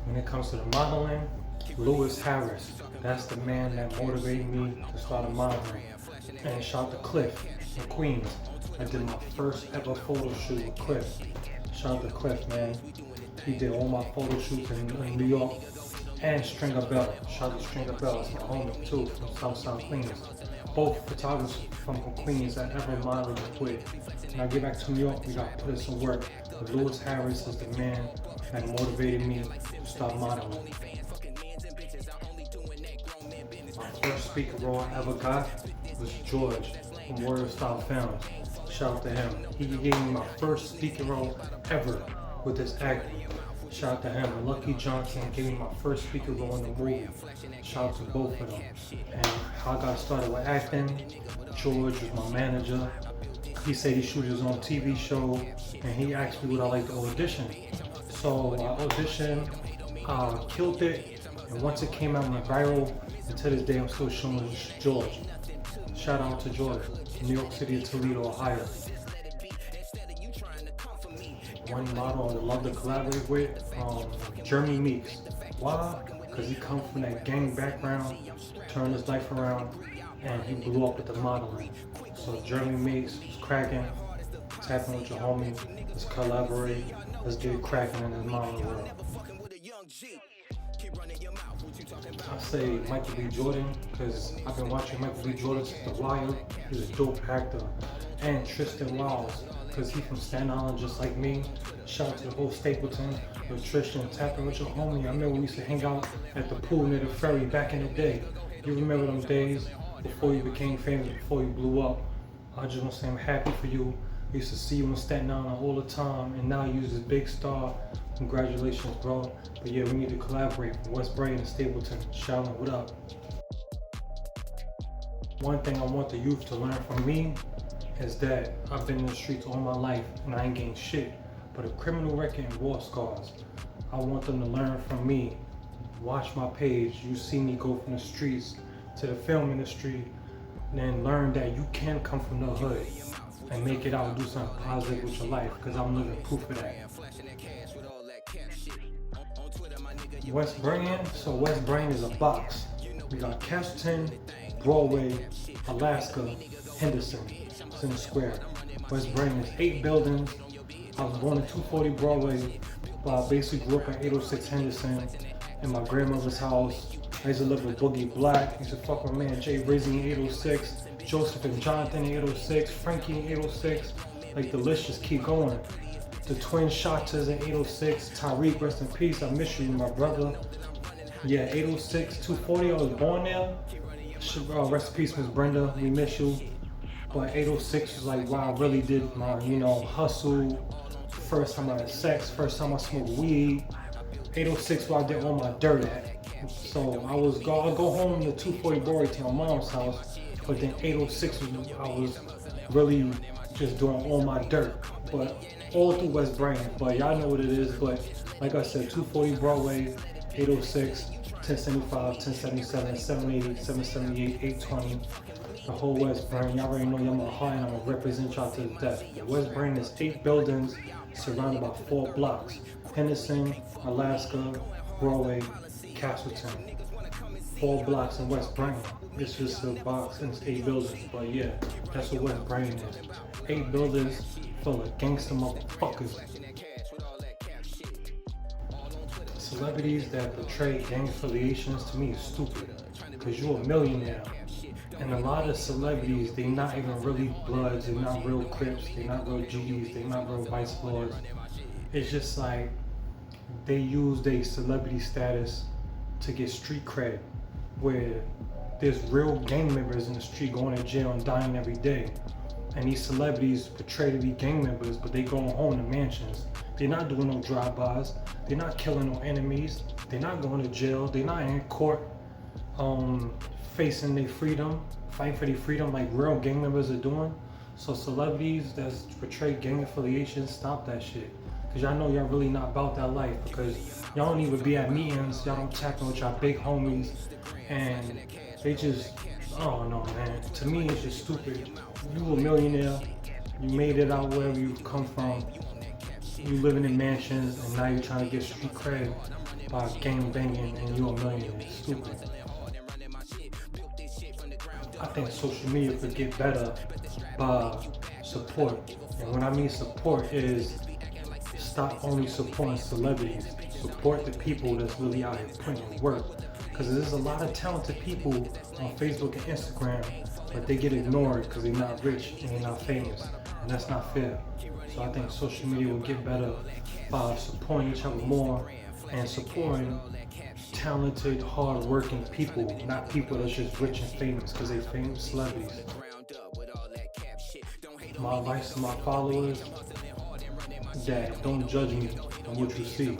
When it comes to the modeling, Lewis Harris, that's the man that motivated me to start modeling. And shout out to Cliff in Queens. I did my first ever photo shoot with Cliff. Shout out to Cliff, man. He did all my photo shoots in New York. And Stringer Bell. Shout out to Stringer Bell. It's my homie too from Southside Queens. Both photographers from Queens that ever modeled with. When I get back to New York, we got to put in some work. But Lewis Harris is the man that motivated me to start modeling. My first speaker role I ever got was George from Warrior Style Films. Shout out to him. He gave me my first speaking role ever with this acting. Shout out to him. And Lucky Johnson gave me my first speaker role in the movie. Shout out to both of them. And how I got started with acting, George was my manager. He said he shooted his own TV show, and he asked me would I like to audition. So I auditioned, killed it, and once it came out, went viral. And to this day, I'm still showing George. Shout out to George, New York City, Toledo, Ohio. One model I would love to collaborate with, Jeremy Meeks. Why? Because he comes from that gang background, turned his life around, and he blew up with the modeling. So Jeremy Meeks was cracking, tapping with your homie, let's collaborate, let's get it cracking in this modeling world. I say Michael B. Jordan because I've been watching Michael B. Jordan since The Wire. He's a dope actor. And Tristan Wiles because he's from Staten Island just like me. Shout out to the whole Stapleton with Tristan tapping with your homie. I remember we used to hang out at the pool near the ferry back in the day. You remember them days before you became famous, before you blew up. I just want to say I'm happy for you. I used to see you in Staten Island all the time, and now you're this big star. Congratulations, bro. But yeah, we need to collaborate. West Brighton and Stapleton. Shaolin, what up? One thing I want the youth to learn from me is that I've been in the streets all my life and I ain't getting shit but a criminal record and war scars. I want them to learn from me. Watch my page. You see me go from the streets to the film industry, and then learn that you can come from the hood and make it out and do something positive with your life, because I'm living proof of that. West Brighton, so West Brighton is a box. We got Castleton, Broadway, Alaska, Henderson, Center Square. West Brighton is 8 buildings. I was born at 240 Broadway, but I basically grew up at 806 Henderson in my grandmother's house. I used to live with Boogie Black. I used to fuck with my man Jay Rizzy in 806, Joseph and Jonathan in 806, Frankie in 806. Like the list just keep going. The twin Shotters in 806, Tariq, rest in peace, I miss you, my brother. Yeah, 806, 240, I was born there. Rest in peace, Miss Brenda, we miss you. But 806 was like, wow, I really did my, hustle. First time I had sex, first time I smoked weed. 806 where I did all my dirt at. So I'll go home to 240 Broadway to my mom's house. But then 806 I was really just doing all my dirt. But all through West Brighton, but y'all know what it is. But like I said, 240 Broadway, 806, 1075, 1077, 780, 778, 820, the whole West Brighton. Y'all already know y'all my heart, and I'm gonna represent y'all to the death. West Brighton is 8 buildings surrounded by 4 blocks. Henderson, Alaska, Broadway, Castleton. 4 blocks in West Brighton. It's just a box and it's 8 buildings. But yeah, that's what West Brighton is. 8 buildings full of gangster motherfuckers. Celebrities that portray gang affiliations to me is stupid. Cause you're a millionaire. And a lot of celebrities, they not even really Bloods, they're not real Crips, they're not real G's, they're not real Vice Lords. It's just like they use their celebrity status to get street cred, where there's real gang members in the street going to jail and dying every day. And these celebrities portray to be gang members, but they going home to mansions. They're not doing no drive-bys. They're not killing no enemies. They're not going to jail. They're not in court facing their freedom, fighting for their freedom like real gang members are doing. So celebrities that portray gang affiliations, stop that shit. Cause y'all know y'all really not about that life, because y'all don't even be at meetings, y'all don't tap in with y'all big homies, and they just, I don't know, man. To me, it's just stupid. You a millionaire, you made it out wherever you come from, you living in mansions and now you're trying to get street cred by gang banging and you're a millionaire. It's stupid. I think social media could get better by support. And when I mean support is stop only supporting celebrities. Support the people that's really out here putting in work. Because there's a lot of talented people on Facebook and Instagram, but they get ignored because they're not rich and they're not famous. And that's not fair. So I think social media will get better by supporting each other more and supporting talented, hard-working people, not people that's just rich and famous because they're famous celebrities. My advice to my followers, that don't judge me on what you see.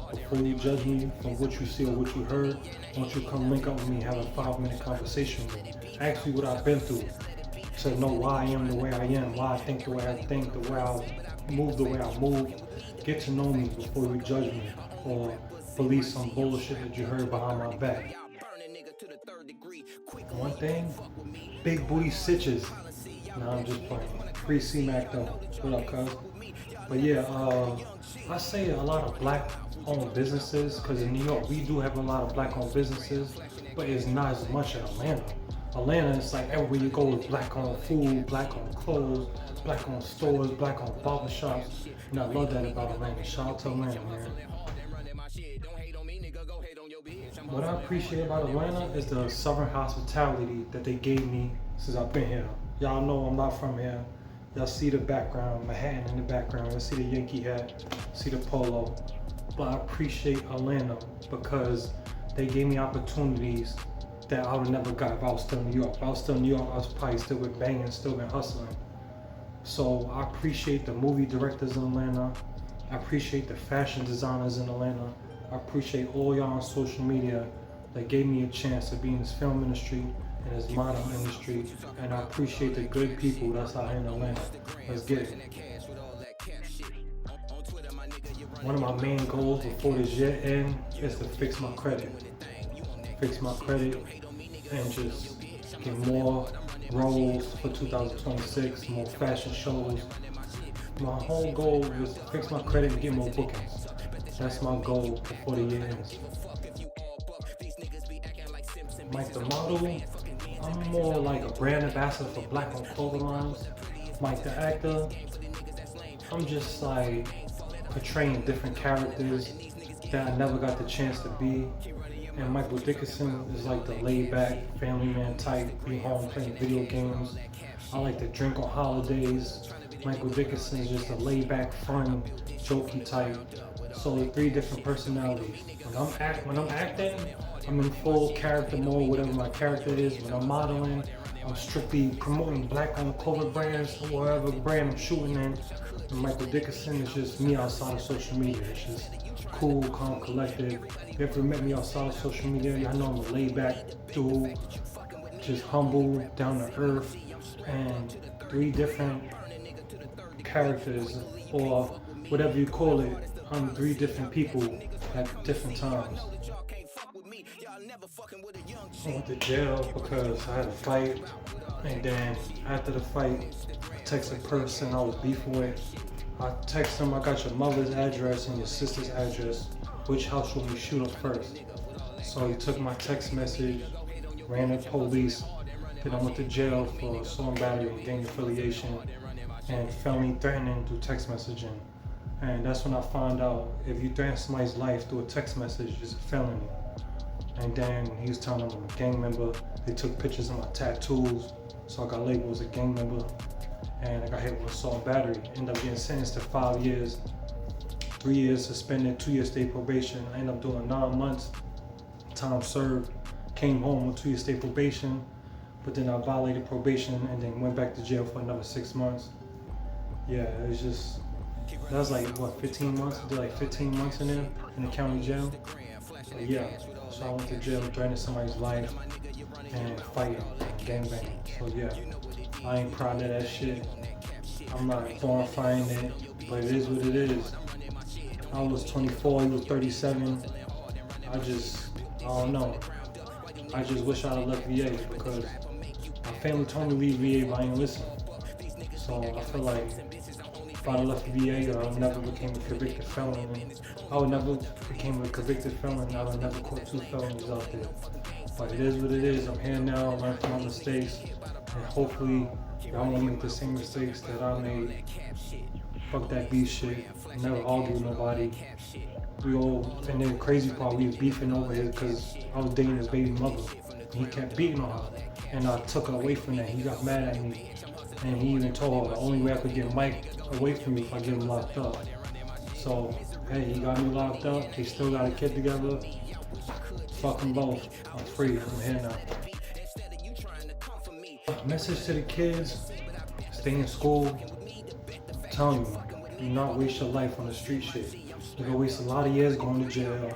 Before you judge me from what you see or what you heard, why don't you come link up with me, have a 5-minute conversation with me. Ask me what I've been through to know why I am the way I am, why I think the way I think, the way I move the way I move. Get to know me before you judge me or believe some bullshit that you heard behind my back. One thing, big booty stitches. Nah, I'm just playing. Free C-Mac though. What up, cuz? But yeah, I say a lot of black-owned businesses, because in New York we do have a lot of black-owned businesses, but it's not as much in Atlanta. Atlanta is like everywhere you go is black-owned food, black-owned clothes, black-owned stores, black-owned barbershops, and I love that about Atlanta. Shout out to Atlanta, man. What I appreciate about Atlanta is the Southern hospitality that they gave me since I've been here. Y'all know I'm not from here. Y'all see the background, Manhattan in the background. Y'all see the Yankee hat, see the polo. But I appreciate Atlanta because they gave me opportunities that I would never got if I was still in New York. If I was still in New York, I was probably still been banging, still been hustling. So I appreciate the movie directors in Atlanta. I appreciate the fashion designers in Atlanta. I appreciate all y'all on social media that gave me a chance to be in this film industry and this model industry, and I appreciate the good people that's out here in Atlanta. Let's get it. One of my main goals before this year ends is to fix my credit. Fix my credit and just get more roles for 2026, more fashion shows. My whole goal is to fix my credit and get more bookings. That's my goal before the year ends. Mike the model, I'm more like a brand ambassador for black-owned clothing lines. Mike the actor, I'm just like portraying different characters that I never got the chance to be. And Michael Dickinson is like the laid-back family man type, be home playing video games. I like to drink on holidays. Michael Dickinson is just a laid-back, fun, jokey type. So 3 different personalities. When I'm acting, I'm in full character mode, whatever my character is. When I'm modeling, I'm strictly promoting black-owned clothing brands, whatever brand I'm shooting in. And Michael Dickinson is just me outside of social media. It's just cool, calm, collected. If you ever met me outside of social media, y'all know I'm a laid-back dude, just humble, down to earth, and 3 different characters, or whatever you call it. I'm 3 different people at different times. I went to jail because I had a fight, and then after the fight, I texted a person I was beefing with. I texted him, I got your mother's address and your sister's address. Which house should we shoot up first? So he took my text message, ran the police, then I went to jail for assault and battery and gang affiliation and felony threatening through text messaging. And that's when I found out if you threaten somebody's life through a text message, it's a felony. And then he was telling them I'm a gang member. They took pictures of my tattoos, so I got labeled as a gang member. And I got hit with assault and battery. Ended up getting sentenced to 5 years, 3 years suspended, 2 years state probation. I ended up doing 9 months, time served. Came home with 2 years state probation, but then I violated probation and then went back to jail for another 6 months. Yeah, it was just, that was like, what, 15 months? I did like 15 months in there, in the county jail. But yeah, so I went to jail, threatening somebody's life, and fighting, gangbanging. So yeah, I ain't proud of that shit. I'm not glorifying it, but it is what it is. I was 24, he was 37. I don't know. I just wish I had left VA because my family told me to leave VA, but I ain't listen. So I feel like If I'd left the VA, I would never became a convicted felon. And I would never became a convicted felon. I would never caught 2 felonies out there. But it is what it is. I'm here now. I learned from my mistakes, and hopefully y'all won't make the same mistakes that I made. Fuck that beef shit. Never argue with nobody. We all, and then the crazy part, we was beefing over here because I was dating his baby mother. He kept beating on her, and I took her away from that. He got mad at me, and he even told her the only way I could get Mike away from me if I get him locked up. So, hey, he got me locked up. They still got a kid together. Fuck them both. I'm free. I'm here now. Message to the kids: stay in school. I'm telling you, do not waste your life on the street shit. You're gonna waste a lot of years going to jail,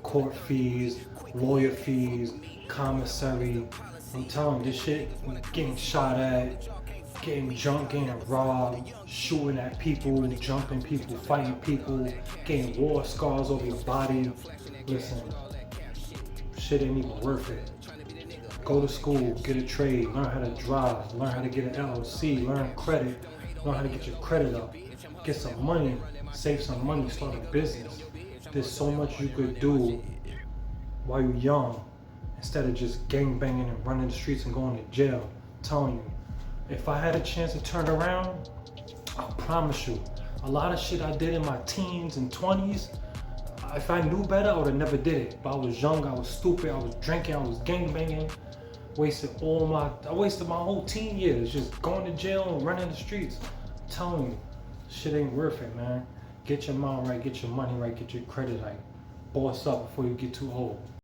court fees, lawyer fees, commissary. I'm telling you, this shit, getting shot at, getting jumped, getting robbed, shooting at people, jumping people, fighting people, getting war scars over your body. Listen, shit ain't even worth it. Go to school, get a trade, learn how to drive, learn how to get an LLC, learn credit, learn how to get your credit up, get some money, save some money, start a business. There's so much you could do while you're young instead of just gang banging and running the streets and going to jail. I'm telling you, if I had a chance to turn around, I promise you, a lot of shit I did in my teens and 20s, if I knew better, I would have never did it. But I was young, I was stupid, I was drinking, I was gang banging, I wasted my whole teen years just going to jail and running the streets. I'm telling you, shit ain't worth it, man. Get your mind right, get your money right, get your credit right. Boss up before you get too old.